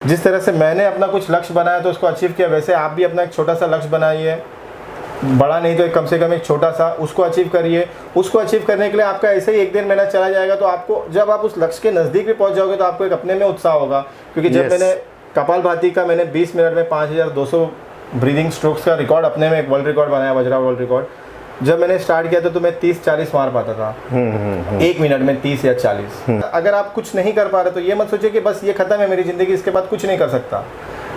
जिस तरह से मैंने अपना कुछ लक्ष्य बनाया तो उसको अचीव किया, वैसे आप भी अपना एक छोटा सा लक्ष्य बनाइए, बड़ा नहीं तो कम से कम एक छोटा सा, उसको अचीव करिए। उसको अचीव करने के लिए आपका ऐसे ही एक दिन महीना चला जाएगा, तो आपको जब आप उस लक्ष्य के नज़दीक भी पहुंच जाओगे तो आपको एक अपने में उत्साह होगा। क्योंकि जब मैंने कपालभाति का 20 मिनट में 5200 ब्रीदिंग स्ट्रोक्स का रिकॉर्ड अपने में एक वर्ल्ड रिकॉर्ड बनाया, वज्रा वर्ल्ड रिकॉर्ड, जब मैंने स्टार्ट किया था तो मैं 30-40 मार पाता था। 1 मिनट में 30 या 40। अगर आप कुछ नहीं कर पा रहे तो ये मत सोचिए कि बस ये खत्म है मेरी ज़िंदगी, इसके बाद कुछ नहीं कर सकता।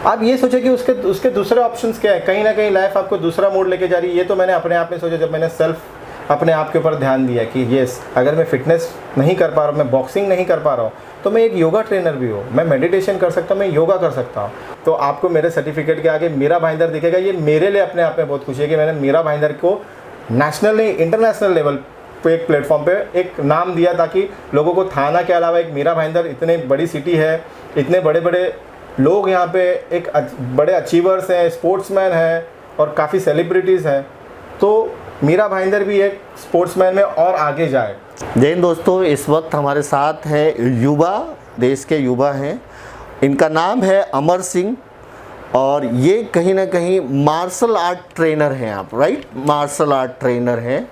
आप ये सोचे कि उसके दूसरे ऑप्शंस क्या है। कहीं ना कहीं लाइफ आपको दूसरा मोड लेके जा रही है। ये तो मैंने अपने आप में सोचा जब मैंने अपने आप के ऊपर ध्यान दिया कि येस, अगर मैं फिटनेस नहीं कर पा रहा हूँ, मैं बॉक्सिंग नहीं कर पा रहा हूँ, तो मैं एक योगा ट्रेनर भी हूँ, मैं मेडिटेशन कर सकता हूँ, मैं योगा कर सकता हूँ। तो आपको मेरे सर्टिफिकेट के आगे मीरा भाईंदर दिखेगा। ये मेरे लिए अपने आप में बहुत खुशी है कि मैंने मीरा भाईंदर को नेशनल नहीं, इंटरनेशनल लेवल पे एक प्लेटफॉर्म पे एक नाम दिया, ताकि लोगों को थाना के अलावा एक मीरा भाईंदर, इतने बड़ी सिटी है, इतने बड़े बड़े लोग यहाँ पे, एक बड़े अचीवर्स हैं, स्पोर्ट्समैन हैं और काफ़ी सेलिब्रिटीज़ हैं, तो मीरा भाईंदर भी एक स्पोर्ट्समैन में और आगे जाए। जय हिंद दोस्तों, इस वक्त हमारे साथ है युवा, देश के युवा हैं। इनका नाम है अमर सिंह और ये कहीं ना कहीं मार्शल आर्ट ट्रेनर हैं आप, राइट? मार्शल आर्ट ट्रेनर हैं।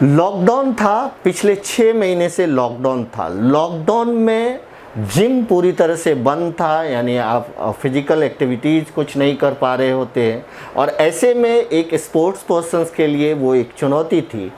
लॉकडाउन था, पिछले 6 महीने से लॉकडाउन था। लॉकडाउन में जिम पूरी तरह से बंद था, यानी आप फिजिकल एक्टिविटीज़ कुछ नहीं कर पा रहे होते हैं, और ऐसे में एक स्पोर्ट्स पर्सन्स के लिए वो एक चुनौती थी।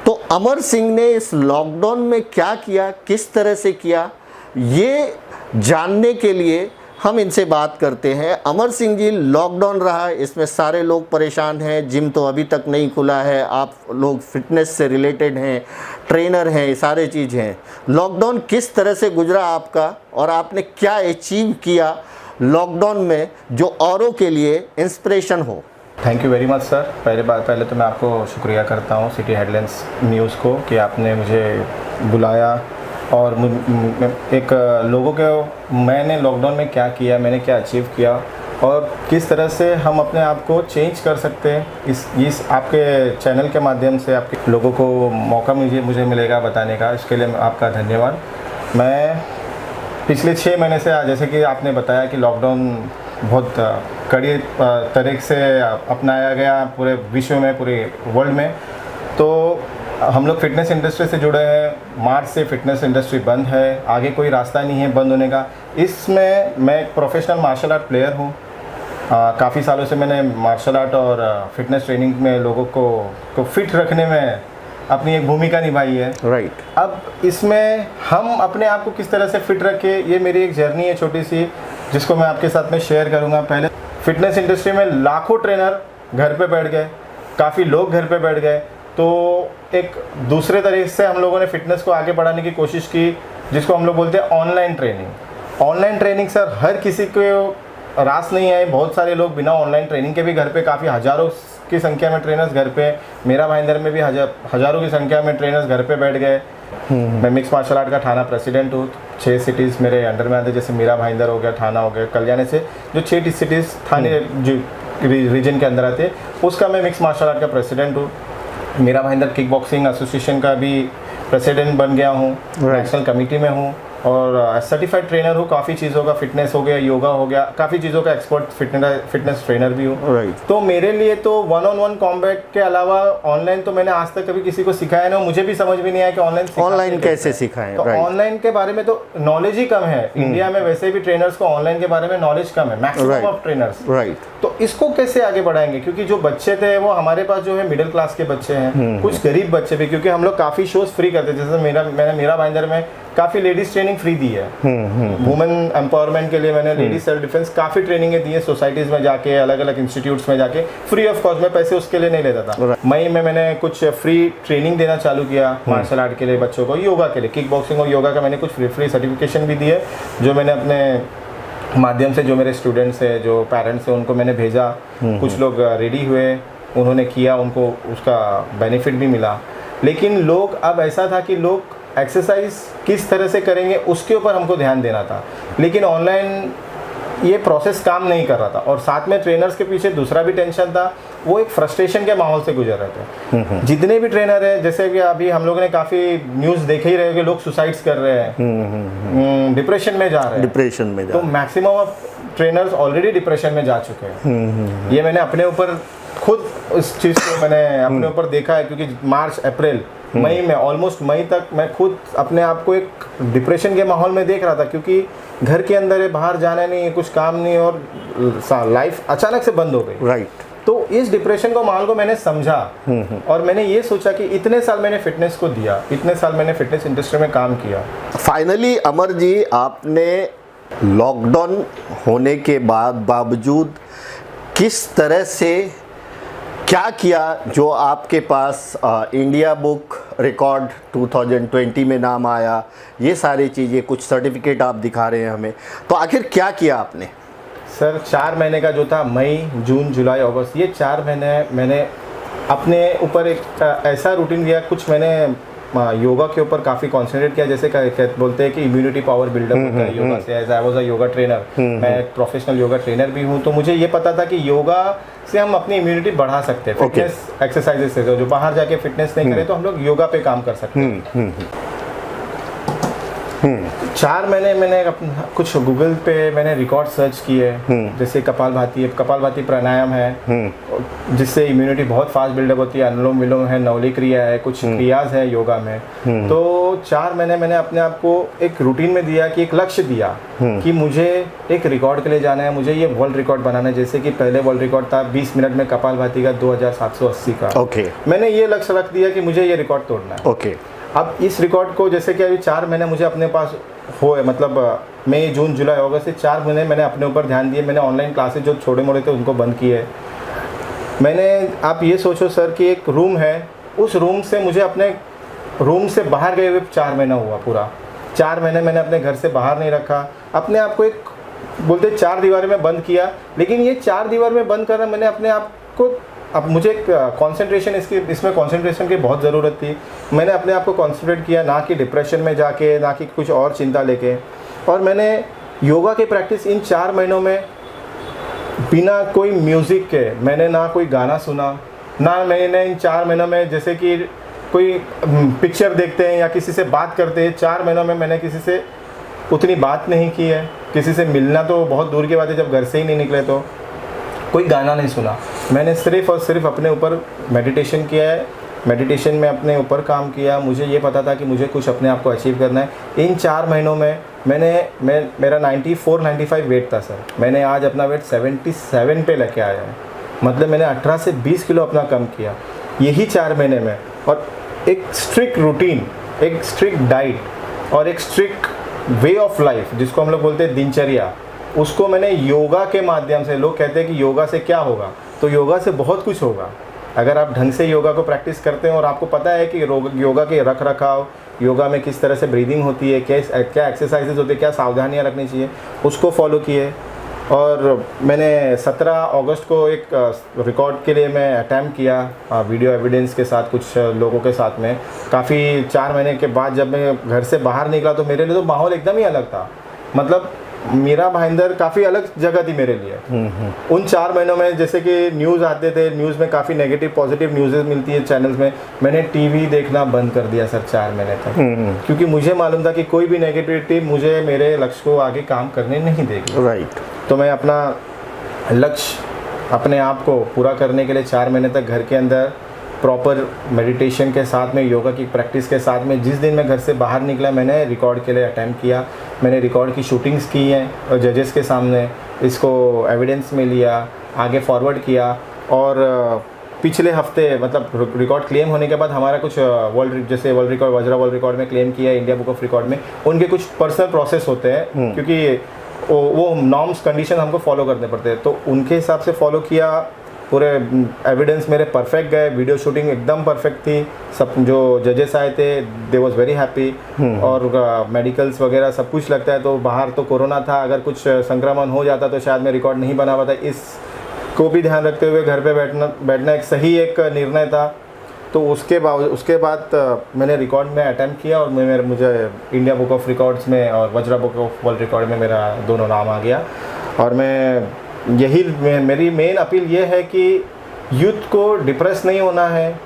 तो अमर सिंह ने इस लॉकडाउन में क्या किया, किस तरह से किया, ये जानने के लिए हम इनसे बात करते हैं। अमर सिंह जी, लॉकडाउन रहा, इसमें सारे लोग परेशान हैं, जिम तो अभी तक नहीं खुला है, आप लोग फिटनेस से रिलेटेड हैं, ट्रेनर हैं, ये सारे चीज़ हैं। लॉकडाउन किस तरह से गुजरा आपका और आपने क्या अचीव किया लॉकडाउन में जो औरों के लिए इंस्पिरेशन हो? Thank you very much sir. पहले तो मैं आपको शुक्रिया करता हूँ सिटी हेडलाइंस न्यूज़ को कि आपने मुझे बुलाया और एक लोगों के मैंने लॉकडाउन में क्या किया, मैंने क्या अचीव किया और किस तरह से हम अपने आप को चेंज कर सकते हैं, इस आपके चैनल के माध्यम से आपके लोगों को मौका मुझे मिलेगा बताने का। इसके लिए आपका धन्यवाद। मैं पिछले 6 महीने से, जैसे कि आपने बताया कि लॉकडाउन बहुत कड़ी तरीके से अपनाया गया पूरे विश्व में, पूरे वर्ल्ड में, तो हम लोग फिटनेस इंडस्ट्री से जुड़े हैं। मार्च से फिटनेस इंडस्ट्री बंद है, आगे कोई रास्ता नहीं है बंद होने का। इसमें मैं एक प्रोफेशनल मार्शल आर्ट प्लेयर हूँ। काफ़ी सालों से मैंने मार्शल आर्ट और फिटनेस ट्रेनिंग में लोगों को फिट रखने में अपनी एक भूमिका निभाई है। राइट। अब इसमें हम अपने आप को किस तरह से फिट रखें, ये मेरी एक जर्नी है छोटी सी, जिसको मैं आपके साथ में शेयर करूँगा। पहले फिटनेस इंडस्ट्री में लाखों ट्रेनर घर पे बैठ गए, काफ़ी लोग घर पे बैठ गए, तो एक दूसरे तरीके से हम लोगों ने फिटनेस को आगे बढ़ाने की कोशिश की, जिसको हम लोग बोलते हैं online training. Online training sir हर किसी को रास नहीं है। बहुत सारे लोग बिना ऑनलाइन ट्रेनिंग के भी घर पे, काफ़ी हज़ारों की संख्या में ट्रेनर्स घर पे, मेरा भाईंदर में भी हज़ारों की संख्या में ट्रेनर्स घर पे बैठ गए। मैं मिक्स मार्शल आर्ट का थाना प्रेसिडेंट हूँ। 6 सिटीज़ मेरे अंडर में आते, जैसे मेरा भाईंदर हो गया, थाना हो गया, कल्याण से जो 6 सिटीज़ थाने जो रीजन के अंदर आते, उसका मैं मिक्स मार्शल आर्ट का प्रेसिडेंट हूँ। मेरा भाईंदर किक बॉक्सिंग एसोसिएशन का भी प्रेसिडेंट बन गया हूँ, नेशनल कमेटी में हूँ और सर्टिफाइड ट्रेनर हूँ। काफ़ी चीज़ों का, फिटनेस हो गया, योगा हो गया, काफ़ी चीज़ों का एक्सपर्ट फिटनेस ट्रेनर भी हूँ। तो मेरे लिए तो 1-on-1 कॉम्बैट के अलावा ऑनलाइन तो मैंने आज तक कभी किसी को सिखाया नहीं, मुझे भी समझ भी नहीं आया कि ऑनलाइन कैसे सिखाएं। तो ऑनलाइन के बारे में तो नॉलेज ही कम है। इंडिया में वैसे भी ट्रेनर्स को ऑनलाइन के बारे में नॉलेज कम है, मैक्सिमम ऑफ ट्रेनर्स। तो इसको कैसे आगे बढ़ाएंगे, क्योंकि जो बच्चे थे वो हमारे पास जो है मिडिल क्लास के बच्चे हैं, कुछ गरीब बच्चे भी, क्योंकि हम लोग काफ़ी शोज फ्री करते हैं। जैसे मैंने मेरा भाईंदर में काफ़ी लेडीज़ ट्रेनिंग फ्री दी है। वुमेन एम्पावरमेंट के लिए मैंने लेडीज सेल्फ डिफेंस काफ़ी ट्रेनिंगें दी है, सोसाइटीज़ में जाके, अलग अलग इंस्टीट्यूट्स में जाके, फ्री ऑफ कॉस्ट। में पैसे उसके लिए नहीं लेता था। मई में मैंने कुछ फ्री ट्रेनिंग देना चालू किया मार्शल आर्ट के लिए, बच्चों को, योगा के लिए, किक बॉक्सिंग और योगा का मैंने कुछ फ्री सर्टिफिकेशन भी दिए, जो मैंने अपने माध्यम से, जो मेरे स्टूडेंट्स हैं, जो पेरेंट्स हैं, उनको मैंने भेजा। कुछ लोग रेडी हुए, उन्होंने किया, उनको उसका बेनिफिट भी मिला। लेकिन लोग, अब ऐसा था कि लोग एक्सरसाइज किस तरह से करेंगे उसके ऊपर हमको ध्यान देना था। लेकिन ऑनलाइन ये प्रोसेस काम नहीं कर रहा था, और साथ में ट्रेनर्स के पीछे दूसरा भी टेंशन था, वो एक फ्रस्ट्रेशन के माहौल से गुजर रहे थे। जितने भी ट्रेनर है, जैसे कि अभी हम लोगों ने काफ़ी न्यूज़ देखे ही रहे कि लोग सुसाइड्स कर रहे हैं, डिप्रेशन में जा रहे हैं, डिप्रेशन में जा तो maximum of trainers already depression में जा चुके हैं। ये मैंने अपने ऊपर खुद इस चीज़ को मैंने अपने ऊपर देखा है, क्योंकि मार्च अप्रैल मई में, ऑलमोस्ट मई तक मैं खुद अपने आप को एक डिप्रेशन के माहौल में देख रहा था, क्योंकि घर के अंदर है, बाहर जाना नहीं है, कुछ काम नहीं, और लाइफ अचानक से बंद हो गई। राइट। तो इस डिप्रेशन को माहौल को मैंने समझा, और मैंने ये सोचा कि इतने साल मैंने फिटनेस को दिया, इतने साल मैंने फिटनेस इंडस्ट्री में काम किया। फाइनली अमर जी, आपने लॉकडाउन होने के बावजूद किस तरह से क्या किया, जो आपके पास इंडिया बुक रिकॉर्ड 2020 में नाम आया, ये सारी चीज़ें, कुछ सर्टिफिकेट आप दिखा रहे हैं हमें, तो आखिर क्या किया आपने? सर 4 महीने का जो था, मई जून जुलाई अगस्त, ये 4 महीने मैंने अपने ऊपर एक ऐसा रूटीन दिया। कुछ मैंने योगा के ऊपर काफ़ी कॉन्सेंट्रेट किया, जैसे बोलते हैं कि इम्यूनिटी पावर बिल्डअप होता है योगा से। As I was a yoga trainer, मैं एक प्रोफेशनल योगा ट्रेनर भी हूँ, तो मुझे ये पता था कि योगा से हम अपनी इम्यूनिटी बढ़ा सकते हैं। फिटनेस एक्सरसाइजेस से, जो बाहर जाके फिटनेस नहीं करें तो हम लोग योगा पे काम कर सकते हैं। 4 महीने मैंने कुछ गूगल पे मैंने रिकॉर्ड सर्च किए, जैसे कपालभाति प्राणायाम है, जिससे इम्यूनिटी बहुत फास्ट बिल्डअप होती है, अनुलोम विलोम है, नवली क्रिया है, कुछ क्रियाज है योगा में। तो 4 महीने मैंने अपने आप को एक रूटीन में दिया, कि एक लक्ष्य दिया कि मुझे एक रिकॉर्ड के लिए जाना है, मुझे ये वर्ल्ड रिकॉर्ड बनाना है। जैसे कि पहले वर्ल्ड रिकॉर्ड था 20 मिनट में कपालभाति का 2780 का। मैंने ये लक्ष्य रख दिया कि मुझे ये रिकॉर्ड तोड़ना है। अब इस रिकॉर्ड को, जैसे कि अभी 4 महीने मुझे अपने पास हुए, मतलब मई जून जुलाई अगस्त से 4 महीने मैंने अपने ऊपर ध्यान दिए। मैंने ऑनलाइन क्लासेस जो छोटे मोटे थे उनको बंद किए। मैंने, आप ये सोचो सर कि एक रूम है, उस रूम से मुझे अपने रूम से बाहर गए हुए 4 महीना हुआ पूरा। 4 महीने मैंने अपने घर से बाहर नहीं रखा, अपने आप को एक बोलते 4 दीवार में बंद किया। लेकिन ये 4 दीवार में बंद करना, मैंने अपने आप को, अब मुझे कंसंट्रेशन इसमें कंसंट्रेशन की बहुत ज़रूरत थी। मैंने अपने आप को कंसंट्रेट किया, ना कि डिप्रेशन में जाके, ना कि कुछ और चिंता लेके। और मैंने योगा की प्रैक्टिस इन 4 महीनों में बिना कोई म्यूज़िक के, मैंने ना कोई गाना सुना, ना मैंने इन 4 महीनों में, जैसे कि कोई पिक्चर देखते हैं या किसी से बात करते हैं, 4 महीनों में मैंने किसी से उतनी बात नहीं की है। किसी से मिलना तो बहुत दूर की बात है, जब घर से ही नहीं निकले तो कोई गाना नहीं सुना। मैंने सिर्फ़ और सिर्फ अपने ऊपर मेडिटेशन किया है, मेडिटेशन में अपने ऊपर काम किया। मुझे ये पता था कि मुझे कुछ अपने आप को अचीव करना है। इन 4 महीनों में मेरा 94-95 वेट था सर, मैंने आज अपना वेट 77 पे लेके आया है। मतलब मैंने 18 से 20 किलो अपना कम किया यही 4 महीने में। और एक स्ट्रिक्ट रूटीन, एक स्ट्रिक्ट डाइट और एक स्ट्रिक्ट वे ऑफ लाइफ, जिसको हम लोग बोलते हैं दिनचर्या, उसको मैंने योगा के माध्यम से, लोग कहते हैं कि योगा से क्या होगा, तो योगा से बहुत कुछ होगा। अगर आप ढंग से योगा को प्रैक्टिस करते हैं और आपको पता है कि योगा के रख रखाव, योगा में किस तरह से ब्रीदिंग होती है, क्या एक्सरसाइजेज होती है, क्या सावधानियां रखनी चाहिए, उसको फॉलो किए। और मैंने 17 अगस्त को एक रिकॉर्ड के लिए मैं अटैम्प्ट किया वीडियो एविडेंस के साथ, कुछ लोगों के साथ में। काफ़ी 4 महीने के बाद जब मैं घर से बाहर निकला तो मेरे लिए तो माहौल एकदम ही अलग था। मतलब मीरा भाईंदर काफ़ी अलग जगह थी मेरे लिए। उन 4 महीनों में जैसे कि न्यूज़ आते थे, न्यूज़ में काफ़ी नेगेटिव पॉजिटिव न्यूज़ेस मिलती है चैनल्स में, मैंने टीवी देखना बंद कर दिया सर 4 महीने तक। क्योंकि मुझे मालूम था कि कोई भी नेगेटिविटी मुझे मेरे लक्ष्य को आगे काम करने नहीं देगी। राइट। तो मैं अपना लक्ष्य, अपने आप को पूरा करने के लिए 4 महीने तक घर के अंदर प्रॉपर मेडिटेशन के साथ में, योगा की प्रैक्टिस के साथ में, जिस दिन मैं घर से बाहर निकला मैंने रिकॉर्ड के लिए अटैम्प्ट किया। मैंने रिकॉर्ड की शूटिंग्स की हैं और जजेस के सामने, इसको एविडेंस में लिया, आगे फॉरवर्ड किया। और पिछले हफ्ते, मतलब रिकॉर्ड क्लेम होने के बाद हमारा कुछ जैसे world record, Vajra world record में क्लेम किया, इंडिया बुक ऑफ रिकॉर्ड में, उनके कुछ पर्सनल प्रोसेस होते हैं, क्योंकि वो नॉर्म्स कंडीशन हमको फॉलो करने पड़ते हैं, तो उनके हिसाब से फॉलो किया। पूरे एविडेंस मेरे परफेक्ट गए, वीडियो शूटिंग एकदम परफेक्ट थी। सब जो जजेस आए थे दे वाज वेरी हैप्पी। और मेडिकल्स वगैरह सब कुछ लगता है। तो बाहर तो कोरोना था, अगर कुछ संक्रमण हो जाता तो शायद मैं रिकॉर्ड नहीं बना पाता। इसको भी ध्यान रखते हुए घर पे बैठना एक सही एक निर्णय था। तो उसके बाद मैंने रिकॉर्ड में अटैम्प्ट किया और मुझे इंडिया बुक ऑफ रिकॉर्ड्स में और Vajra book of world record में मेरा दोनों नाम आ गया। और मेरी मेन अपील ये है कि यूथ को डिप्रेस नहीं होना है।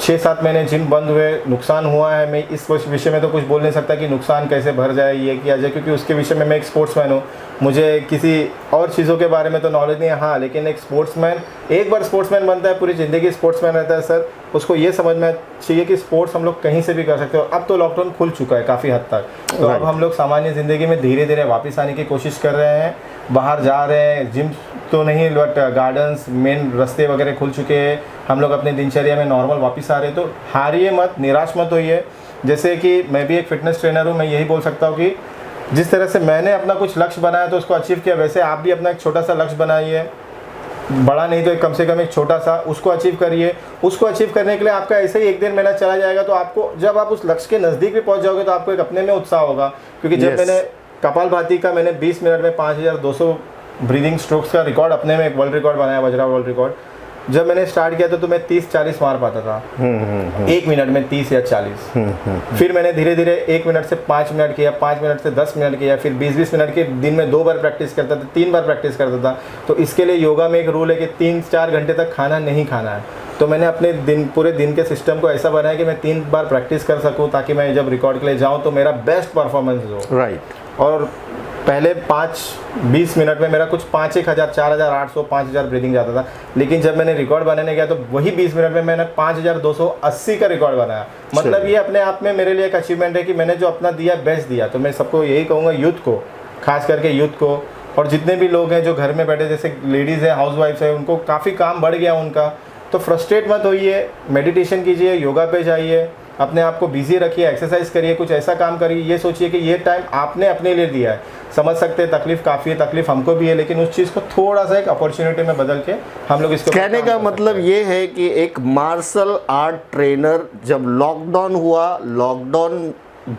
6-7 महीने जिम बंद हुए, नुकसान हुआ है। मैं इस विषय में तो कुछ बोल नहीं सकता कि नुकसान कैसे भर जाए, ये किया जाए, क्योंकि उसके विषय में मैं एक स्पोर्ट्समैन हूँ। मुझे किसी और चीज़ों के बारे में तो नॉलेज नहीं है। हाँ, लेकिन एक स्पोर्ट्समैन एक बार स्पोर्ट्समैन बनता है, पूरी ज़िंदगी स्पोर्ट्समैन रहता है सर। उसको ये समझना चाहिए कि स्पोर्ट्स हम लोग कहीं से भी कर सकते हो। अब तो लॉकडाउन खुल चुका है काफ़ी हद तक, तो अब हम लोग सामान्य ज़िंदगी में धीरे धीरे वापस आने की कोशिश कर रहे हैं। बाहर जा रहे हैं, जिम तो नहीं बट गार्डन्स, मेन रास्ते वगैरह खुल चुके हैं। हम लोग अपने दिनचर्या में नॉर्मल वापस आ रहे हैं। तो हारिए मत, निराश मत होइए। जैसे कि मैं भी एक फिटनेस ट्रेनर हूँ, मैं यही बोल सकता हूँ कि जिस तरह से मैंने अपना कुछ लक्ष्य बनाया तो उसको अचीव किया, वैसे आप भी अपना एक छोटा सा लक्ष्य बनाइए। बड़ा नहीं तो कम से कम एक छोटा सा, उसको अचीव करिए। उसको अचीव करने के लिए आपका ऐसे ही 1 महीना चला जाएगा, तो आपको जब आप उस लक्ष्य के नज़दीक भी पहुंच जाओगे तो आपको एक अपने में उत्साह होगा। क्योंकि जब मैंने कपालभाति का 20 मिनट में 5200 ब्रीदिंग स्ट्रोक्स का रिकॉर्ड, अपने में एक वर्ल्ड रिकॉर्ड बनाया, वज्रा वर्ल्ड रिकॉर्ड। जब मैंने स्टार्ट किया तो मैं 30-40 मार पाता था 1 मिनट में, 30 या 40। फिर मैंने धीरे धीरे 1 मिनट से 5 मिनट किया, 5 मिनट से 10 मिनट किया, फिर 20-20 मिनट के दिन में 2 बार प्रैक्टिस करता था, 3 बार प्रैक्टिस करता था। तो इसके लिए योगा में एक रूल है कि 3-4 घंटे तक खाना नहीं खाना है। तो मैंने अपने पूरे दिन के सिस्टम को ऐसा बनाया कि मैं 3 बार प्रैक्टिस कर सकूँ, ताकि मैं जब रिकॉर्ड के लिए जाऊँ तो मेरा बेस्ट परफॉर्मेंस हो। राइट। और पहले 5-20 मिनट में मेरा कुछ 5-1000, 4800, 5000 ब्रीदिंग जाता था। लेकिन जब मैंने रिकॉर्ड बनाने गया तो वही 20 मिनट में मैंने 5280 का रिकॉर्ड बनाया। मतलब ये अपने आप में मेरे लिए एक अचीवमेंट है कि मैंने जो अपना दिया बेस्ट दिया। तो मैं सबको यही कहूँगा, यूथ को, खास करके यूथ को, और जितने भी लोग हैं जो घर में बैठे, जैसे लेडीज़ हैं, हाउसवाइफ्स हैं, उनको काफ़ी काम बढ़ गया उनका, तो फ्रस्ट्रेट मत होइए, मेडिटेशन कीजिए, योगा पे जाइए, अपने आप को बिजी रखिए, एक्सरसाइज करिए, कुछ ऐसा काम करिए। ये सोचिए कि ये टाइम आपने अपने लिए दिया है। समझ सकते हैं तकलीफ काफ़ी है, तकलीफ हमको भी है, लेकिन उस चीज़ को थोड़ा सा एक अपॉर्चुनिटी में बदल के हम लोग इसको, कहने का मतलब ये है कि एक मार्शल आर्ट ट्रेनर, जब लॉकडाउन हुआ, लॉकडाउन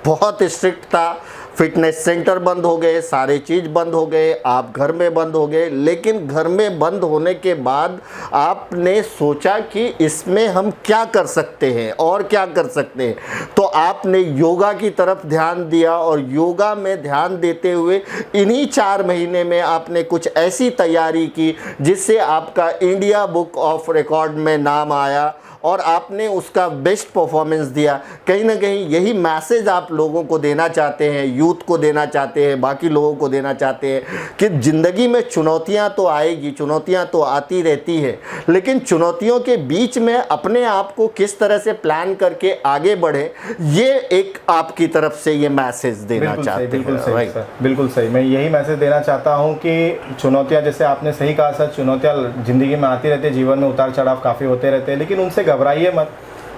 बहुत स्ट्रिक्ट था, फिटनेस सेंटर बंद हो गए, सारे चीज़ बंद हो गए, आप घर में बंद हो गए, लेकिन घर में बंद होने के बाद आपने सोचा कि इसमें हम क्या कर सकते हैं और क्या कर सकते हैं। तो आपने योगा की तरफ ध्यान दिया, और योगा में ध्यान देते हुए इन्हीं 4 महीने में आपने कुछ ऐसी तैयारी की जिससे आपका इंडिया बुक ऑफ रिकॉर्ड में नाम आया और आपने उसका बेस्ट परफॉर्मेंस दिया। कहीं ना कहीं यही मैसेज आप लोगों को देना चाहते हैं, यूथ को देना चाहते हैं, बाकी लोगों को देना चाहते हैं कि ज़िंदगी में चुनौतियां तो आएगी, चुनौतियां तो आती रहती है, लेकिन चुनौतियों के बीच में अपने आप को किस तरह से प्लान करके आगे बढ़े, ये एक आपकी तरफ से ये मैसेज देना चाहते हैं। बिल्कुल सही सर, बिल्कुल सही। मैं यही मैसेज देना चाहता हूँ कि चुनौतियाँ, जैसे आपने सही कहा सर, चुनौतियाँ ज़िंदगी में आती रहती है, जीवन में उतार चढ़ाव काफ़ी होते रहते हैं, लेकिन उनसे घबराइए मत,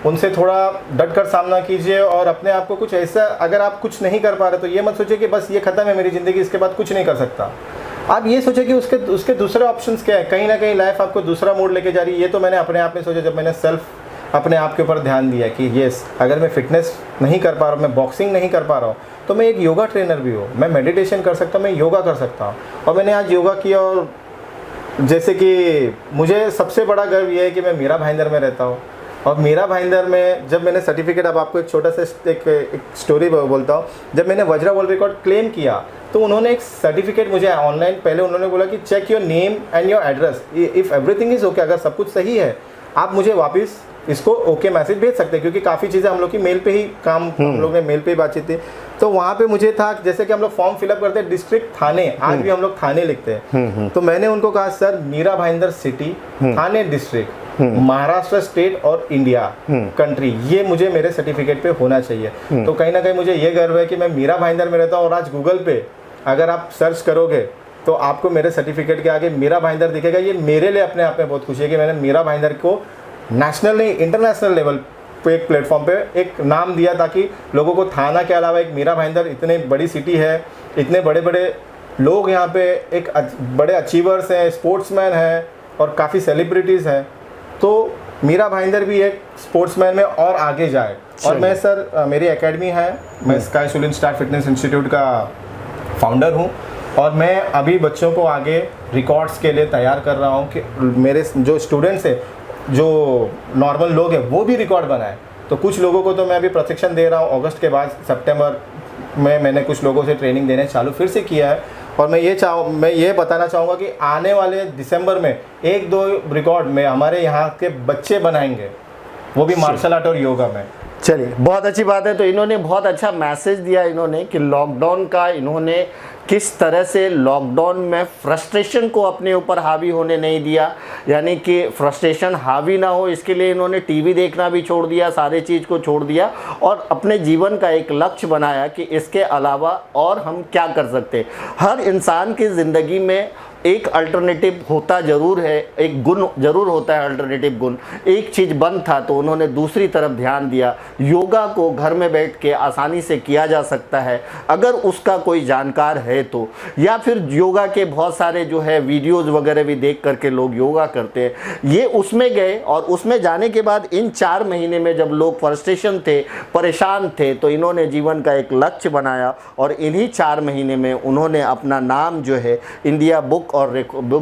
उनसे थोड़ा डट कर सामना कीजिए। और अपने आप को कुछ ऐसा, अगर आप कुछ नहीं कर पा रहे तो ये मत सोचिए कि बस ये खत्म है मेरी ज़िंदगी, इसके बाद कुछ नहीं कर सकता। आप ये सोचिए कि उसके दूसरे ऑप्शंस क्या है। कहीं ना कहीं लाइफ आपको दूसरा मोड़ लेके जा रही है। ये तो मैंने अपने आप में सोचा जब मैंने अपने आप के ऊपर ध्यान दिया कि येस, अगर मैं फिटनेस नहीं कर पा रहा हूँ, मैं बॉक्सिंग नहीं कर पा रहा हूँ, तो मैं एक योगा ट्रेनर भी हूँ, मैं मेडिटेशन कर सकता हूँ, मैं योगा कर सकता हूँ। और मैंने आज योगा किया, और जैसे कि मुझे सबसे बड़ा गर्व ये है कि मैं मीरा भाईंदर में रहता हूँ। और मीरा भाईंदर में जब मैंने सर्टिफिकेट, अब आपको एक छोटा सा एक स्टोरी बोलता हूँ। जब मैंने वज्रा वर्ल्ड रिकॉर्ड क्लेम किया तो उन्होंने एक सर्टिफिकेट मुझे ऑनलाइन, पहले उन्होंने बोला कि check your name and your address, if everything is okay, अगर सब कुछ सही है आप मुझे वापस इसको ओके मैसेज भेज सकते हैं, क्योंकि काफ़ी चीज़ें हम लोग की मेल पे ही काम, हम लोग ने मेल पे ही बातचीत थी। तो वहाँ पे मुझे था, जैसे कि हम लोग फॉर्म फिलअप करते हैं डिस्ट्रिक्ट थाने, आज भी हम लोग थाने लिखते हैं, तो मैंने उनको कहा सर मीरा भाईंदर सिटी, थाने डिस्ट्रिक्ट, महाराष्ट्र स्टेट और इंडिया कंट्री, ये मुझे मेरे सर्टिफिकेट पे होना चाहिए। तो कहीं ना कहीं मुझे ये गर्व है कि मैं मीरा भाईंदर में रहता हूँ। और आज गूगल पे अगर आप सर्च करोगे तो आपको मेरे सर्टिफिकेट के आगे मीरा भाईंदर दिखेगा। ये मेरे लिए अपने आप में बहुत खुशी है कि मैंने मीरा भाईंदर को नेशनल नहीं, इंटरनेशनल लेवल पे एक प्लेटफॉर्म पे एक नाम दिया, ताकि लोगों को थाना के अलावा एक मीरा भाईंदर, इतने बड़ी सिटी है, इतने बड़े बड़े लोग यहाँ पे, एक बड़े अचीवर्स हैं, स्पोर्ट्समैन हैं और काफ़ी सेलिब्रिटीज़ हैं, तो मीरा भाईंदर भी एक स्पोर्ट्समैन में और आगे जाए। और मैं सर, मेरी एकेडमी है, मैं sky shooting star fitness institute का फाउंडर हूँ, और मैं अभी बच्चों को आगे रिकॉर्ड्स के लिए तैयार कर रहा हूँ कि मेरे जो स्टूडेंट्स हैं, जो नॉर्मल लोग हैं, वो भी रिकॉर्ड बनाए। तो कुछ लोगों को तो मैं अभी प्रशिक्षण दे रहा हूँ, अगस्त के बाद सितंबर में मैंने कुछ लोगों से ट्रेनिंग देने चालू फिर से किया है। और मैं ये बताना चाहूँगा कि आने वाले दिसंबर में 1-2 रिकॉर्ड में हमारे यहाँ के बच्चे बनाएंगे, वो भी मार्शल आर्ट और योगा में। चलिए, बहुत अच्छी बात है। तो इन्होंने बहुत अच्छा मैसेज दिया इन्होंने कि लॉकडाउन का इन्होंने किस तरह से लॉकडाउन में फ्रस्ट्रेशन को अपने ऊपर हावी होने नहीं दिया, यानी कि फ्रस्ट्रेशन हावी ना हो इसके लिए इन्होंने टीवी देखना भी छोड़ दिया, सारे चीज़ को छोड़ दिया और अपने जीवन का एक लक्ष्य बनाया कि इसके अलावा और हम क्या कर सकते। हर इंसान की ज़िंदगी में एक अल्टरनेटिव होता ज़रूर है, एक गुण ज़रूर होता है, अल्टरनेटिव गुण। एक चीज़ बंद था तो उन्होंने दूसरी तरफ ध्यान दिया। योगा को घर में बैठ के आसानी से किया जा सकता है अगर उसका कोई जानकार है तो, या फिर योगा के बहुत सारे जो है वीडियोज़ वगैरह भी देख करके लोग योगा करते हैं। ये उसमें गए और उसमें जाने के बाद इन 4 महीने में जब लोग फ्रस्ट्रेशन थे, परेशान थे, तो इन्होंने जीवन का एक लक्ष्य बनाया और इन्हीं 4 महीने में उन्होंने अपना नाम जो है इंडिया बुक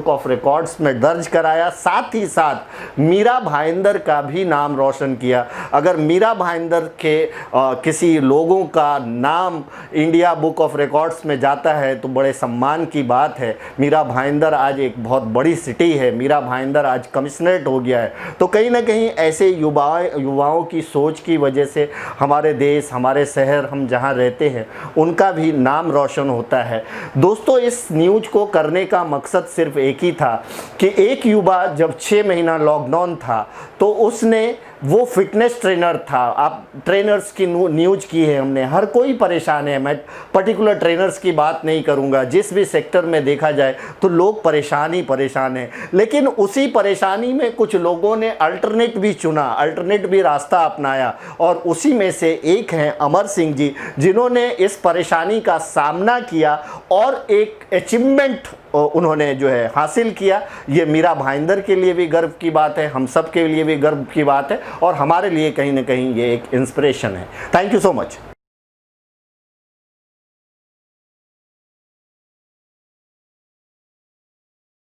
ऑफ रिकॉर्ड्स में दर्ज कराया। साथ ही साथ मीरा भाईंदर का भी नाम रोशन किया। अगर मीरा भाईंदर के किसी लोगों का नाम इंडिया बुक ऑफ रिकॉर्ड्स में जाता है तो बड़े सम्मान की बात है। मीरा भाईंदर आज एक बहुत बड़ी सिटी है, मीरा भाईंदर आज कमिश्नरेट हो गया है। तो कहीं ना कहीं ऐसे युवाओं की सोच की वजह से हमारे देश, हमारे शहर, हम जहाँ रहते हैं उनका भी नाम रोशन होता है। दोस्तों, इस न्यूज़ को करने का मकसद सिर्फ एक ही था कि एक युवा जब 6 महीना लॉकडाउन था तो उसने, वो फिटनेस ट्रेनर था। आप ट्रेनर्स की न्यूज़ की है हमने, हर कोई परेशान है। मैं पर्टिकुलर ट्रेनर्स की बात नहीं करूंगा, जिस भी सेक्टर में देखा जाए तो लोग परेशान ही परेशान हैं। लेकिन उसी परेशानी में कुछ लोगों ने अल्टरनेट भी चुना, अल्टरनेट भी रास्ता अपनाया और उसी में से एक हैं अमर सिंह जी, जिन्होंने इस परेशानी का सामना किया और एक अचीवमेंट उन्होंने जो है हासिल किया। ये मीरा भाईंदर के लिए भी गर्व की बात है, हम सब के लिए भी गर्व की बात है और हमारे लिए कहीं ना कहीं ये एक इंस्पिरेशन है। Thank you so much.